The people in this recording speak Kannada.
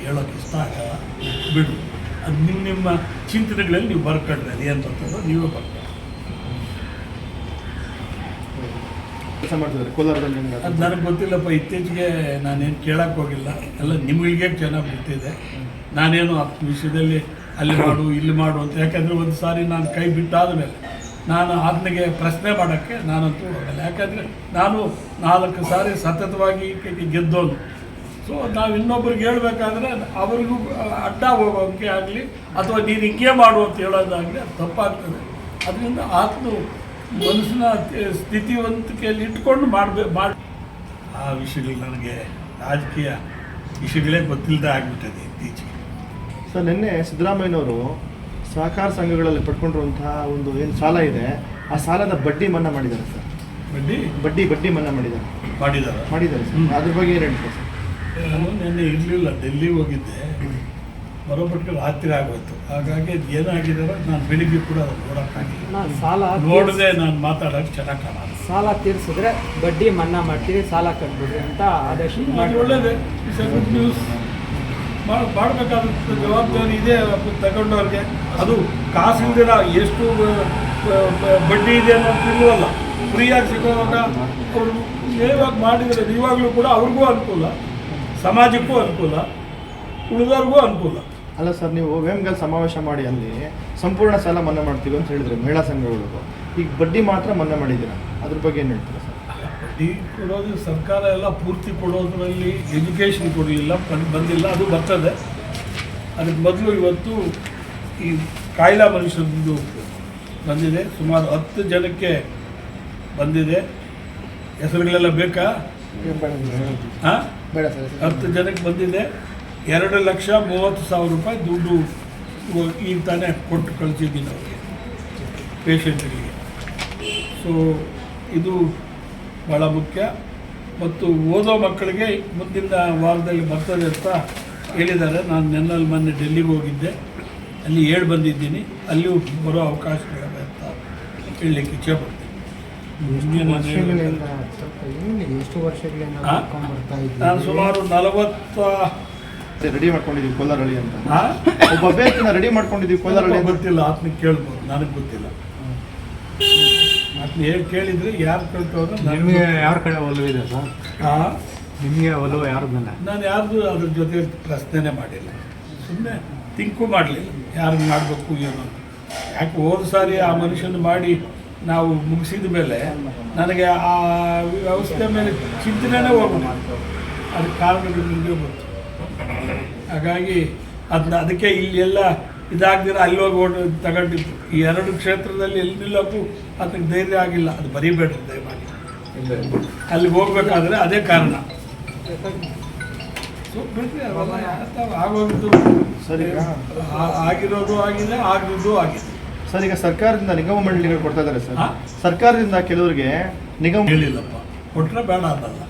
ಹೇಳೋಕ್ಕೆ ಇಷ್ಟ ಆಗಲ್ಲ, ಬಿಡು. ಅದು ನಿಮ್ಮ ಚಿಂತನೆಗಳಲ್ಲಿ ನೀವು ಬರ್ಕೊಂಡ್ರೆ ಅದು ಏನು ಬರ್ತದೋ ನೀವೇ ಬರ್ಕೊಳ್ಳಿ. ಕೆಲಸ ಮಾಡ್ತಿದ್ದಾರೆ ಕೋಲಾರದಲ್ಲಿ. ಅದು ನನಗೆ ಗೊತ್ತಿಲ್ಲಪ್ಪ, ಇತ್ತೀಚೆಗೆ ನಾನೇನು ಕೇಳಕ್ಕೆ ಹೋಗಿಲ್ಲ, ಎಲ್ಲ ನಿಮಗೆ ಚೆನ್ನಾಗಿ ಗೊತ್ತಿದೆ. ನಾನೇನು ಆ ವಿಷಯದಲ್ಲಿ ಅಲ್ಲಿ ಮಾಡು ಇಲ್ಲಿ ಮಾಡು ಅಂತ, ಯಾಕಂದರೆ ಒಂದು ಸಾರಿ ನಾನು ಕೈ ಬಿಟ್ಟಾದ ಮೇಲೆ ನಾನು ಆತನಿಗೆ ಪ್ರಶ್ನೆ ಮಾಡೋಕ್ಕೆ ನಾನಂತೂ ಹೋಗಲ್ಲ. ಯಾಕಂದರೆ ನಾನು 4 ಸಾರಿ ಸತತವಾಗಿ ಗೆದ್ದೋನು. ಸೊ ನಾವು ಇನ್ನೊಬ್ರಿಗೆ ಹೇಳ್ಬೇಕಾದ್ರೆ ಅವ್ರಿಗೂ ಅಡ್ಡ ಹೋಗೋಕ್ಕೆ ಆಗಲಿ ಅಥವಾ ನೀನು ಹಿಂಗೆ ಮಾಡು ಅಂತ ಹೇಳೋದಾಗಲಿ ಅದು ತಪ್ಪಾಗ್ತದೆ. ಅದರಿಂದ ಆತನು ಮನಸ್ಸಿನ ಸ್ಥಿತಿವಂತಿಕೆಯಲ್ಲಿ ಇಟ್ಕೊಂಡು ಮಾಡಿ ಆ ವಿಷಯಗಳು ನನಗೆ ರಾಜಕೀಯ ವಿಷಯಗಳೇ ಗೊತ್ತಿಲ್ಲದೆ ಆಗಿಬಿಟ್ಟಿದೆ ಇತ್ತೀಚೆಗೆ. ಸರ್, ನಿನ್ನೆ ಸಿದ್ದರಾಮಯ್ಯನವರು ಸಹಕಾರ ಸಂಘಗಳಲ್ಲಿ ಪಡ್ಕೊಂಡಿರುವಂತಹ ಒಂದು ಏನು ಸಾಲ ಇದೆ, ಆ ಸಾಲದ ಬಡ್ಡಿ ಮನ್ನಾ ಮಾಡಿದ್ದಾರೆ ಸರ್. ಬಡ್ಡಿ ಮನ್ನಾ ಮಾಡಿದ್ದಾರೆ ಸರ್. ಅದ್ರ ಬಗ್ಗೆ ಏನು ಹೇಳ್ತಾರೆ ಸರ್? ನಾನು ನಿನ್ನೆ ಇರಲಿಲ್ಲ, ಡೆಲ್ಲಿಗೆ ಹೋಗಿದ್ದೆ, ಬರೋಬಟ್ಟು ರಾತ್ರಿ ಆಗೋಯ್ತು. ಹಾಗಾಗಿ ಅದು ಏನಾಗಿದ್ದಾರೋ ನಾನು ಬೆಳಿಗ್ಗೆ ಕೂಡ ಅದು ನೋಡೋಕ್ಕಾಗಿಲ್ಲ. ನೋಡದೆ ನಾನು ಮಾತಾಡೋಕ್ಕೆ ಚೆನ್ನಾಗಿ ಕಾಣಲ್ಲ. ಸಾಲ ತೀರಿಸಿದ್ರೆ ಬಡ್ಡಿ ಮನ್ನಾ ಮಾಡ್ತೀವಿ, ಸಾಲ ಕಟ್ಬಿಡ್ರಿ ಅಂತ ಆದೇಶ ಒಳ್ಳೇದೇ, ಗುಡ್ ನ್ಯೂಸ್. ಮಾಡಬೇಕಾದ ಜವಾಬ್ದಾರಿ ಇದೆ ತಗೊಂಡವ್ರಿಗೆ. ಅದು ಕಾಸಿಲ್ದಿರ ಎಷ್ಟು ಬಡ್ಡಿ ಇದೆ ಅನ್ನೋದು ತಿಳುವಲ್ಲ. ಫ್ರೀಯಾಗಿ ಸಿಗೋವಾಗ ಅವರು ನೇರವಾಗಿ ಮಾಡಿದರೆ ಇವಾಗಲೂ ಕೂಡ ಅವ್ರಿಗೂ ಅನುಕೂಲ, ಸಮಾಜಕ್ಕೂ ಅನುಕೂಲ, ಉಳಿದವ್ರಿಗೂ ಅನುಕೂಲ. ಅಲ್ಲ ಸರ್, ನೀವು ವೇಮಗಲ್ ಸಮಾವೇಶ ಮಾಡಿ ಅಲ್ಲಿ ಸಂಪೂರ್ಣ ಸಾಲ ಮನ್ನಾ ಮಾಡ್ತೀವಿ ಅಂತ ಹೇಳಿದ್ರೆ ಮಹಿಳಾ ಸಂಘಗಳು, ಈಗ ಬಡ್ಡಿ ಮಾತ್ರ ಮನ್ನಾ ಮಾಡಿದ್ದೀರಾ, ಅದ್ರ ಬಗ್ಗೆ ಏನು ಹೇಳ್ತೀರಾ ಸರ್? ಬಡ್ಡಿ ಕೊಡೋದು ಸರ್ಕಾರ ಎಲ್ಲ ಪೂರ್ತಿ ಕೊಡೋದ್ರಲ್ಲಿ ಎಜುಕೇಷನ್ ಕೊಡಲಿಲ್ಲ, ಬಂದಿಲ್ಲ. ಅದು ಬರ್ತದೆ. ಅದಕ್ಕೆ ಮೊದಲು ಇವತ್ತು ಈ ಕಾಯಿಲಾ ಮನುಷ್ಯರದ್ದು ಬಂದಿದೆ, ಸುಮಾರು 10 ಜನಕ್ಕೆ ಬಂದಿದೆ. ಹೆಸರುಗಳೆಲ್ಲ ಬೇಕಾ? ಹಾಂ, 10 ಜನಕ್ಕೆ ಬಂದಿದೆ. 2,30,000 ರೂಪಾಯಿ ದುಡ್ಡು ಈಗ ತಾನೇ ಕೊಟ್ಟು ಕಳಿಸಿದ್ದೀನಿ ಅವರಿಗೆ, ಪೇಷಂಟ್ಗಳಿಗೆ. ಸೊ ಇದು ಭಾಳ ಮುಖ್ಯ. ಮತ್ತು ಓದೋ ಮಕ್ಕಳಿಗೆ ಮುಂದಿನ ವಾರದಲ್ಲಿ ಬರ್ತದೆ ಅಂತ ಹೇಳಿದ್ದಾರೆ. ನಾನು ಮೊನ್ನೆ ಡೆಲ್ಲಿಗೆ ಹೋಗಿದ್ದೆ, ಅಲ್ಲಿ 7 ಬಂದಿದ್ದೀನಿ. ಅಲ್ಲಿಯೂ ಬರೋ ಅವಕಾಶಗಳಿವೆ ಅಂತ ಹೇಳಲಿಕ್ಕೆ ಇಚ್ಛೆಪಡ್ತೀನಿ. ಎಷ್ಟು ವರ್ಷಗಳಿಂದ ನಾನು ಸುಮಾರು 40 ರೆಡಿ ಮಾಡ್ಕೊಂಡಿದ್ದೀವಿ ಕೋಲಾರಳ್ಳಿ ಅಂತ. ಒಬ್ಬ ಅಭ್ಯರ್ಥಿನ ರೆಡಿ ಮಾಡ್ಕೊಂಡಿದ್ದೀವಿ ಕೋಲಾರಳ್ಳಿ. ಗೊತ್ತಿಲ್ಲ, ಆತನಿಗೆ ಕೇಳ್ಬೋದು, ನನಗೆ ಗೊತ್ತಿಲ್ಲ. ಆತನ ಹೇಳಿ ಕೇಳಿದರೆ ಯಾರು ಕೇಳ್ತವ್ರೆ. ನಿಮಗೆ ಯಾರ ಕಡೆ ಒಲವಿದೆ ಸರ್? ನಿಮಗೆ ಒಲವು ಯಾರ್ದಲ್ಲ? ನಾನು ಯಾರ್ದು ಅದ್ರ ಜೊತೆ ಪ್ರಶ್ನೆನೇ ಮಾಡಿಲ್ಲ, ಸುಮ್ಮನೆ ತಿಂಕು ಮಾಡಲಿಲ್ಲ ಯಾರು ಮಾಡಬೇಕು ಏನು ಅಂತ. ಯಾಕೆ ಹೋದ ಸಾರಿ ಆ ಮನುಷ್ಯನ ಮಾಡಿ ನಾವು ಮುಗಿಸಿದ ಮೇಲೆ ನನಗೆ ಆ ವ್ಯವಸ್ಥೆ ಮೇಲೆ ಚಿಂತನೆನೇ ಹೋಗ್ಬಿಟ್ಟು ಅದಕ್ಕೆ ಕಾರಣಗಳು ನಿಮಗೆ ಗೊತ್ತು. ಹಾಗಾಗಿ ಅದಕ್ಕೆ ಇಲ್ಲಿ ಎಲ್ಲ ಇದಾಗ್ದಿರ ಅಲ್ಲಿ ಹೋಗಿ ತಗೊಂಡಿದ್ದು. ಈ 2 ಕ್ಷೇತ್ರದಲ್ಲಿ ಎಲ್ಲಿ ನಿಲ್ಲೋಕ್ಕೂ ಅದಕ್ಕೆ ಧೈರ್ಯ ಆಗಿಲ್ಲ. ಅದು ಬರೀಬೇಡ್ರಿ ದಯಮಾಡಿ, ಅಲ್ಲಿಗೆ ಹೋಗ್ಬೇಕಾದ್ರೆ ಅದೇ ಕಾರಣ. ಸೊ ಬಿಡ್ರಿ, ಅವೆಲ್ಲ ಆಗೋಗಿದ್ದು ಸರಿ, ಆಗಿರೋದು ಆಗಿದೆ, ಆಗದಿದ್ದು ಆಗಿದೆ. ಸರ್, ಈಗ ಸರ್ಕಾರದಿಂದ ನಿಗಮ ಮಂಡಳಿಗಳು ಕೊಡ್ತಾ ಇದ್ದಾರೆ ಸರ್. ಸರ್ಕಾರದಿಂದ ಕೆಲವರಿಗೆ ನಿಗಮ ಹೇಳಿಲ್ಲಪ್ಪ, ಕೊಟ್ಟರೆ ಬೇಡ ಅನ್ನಲ್ಲ.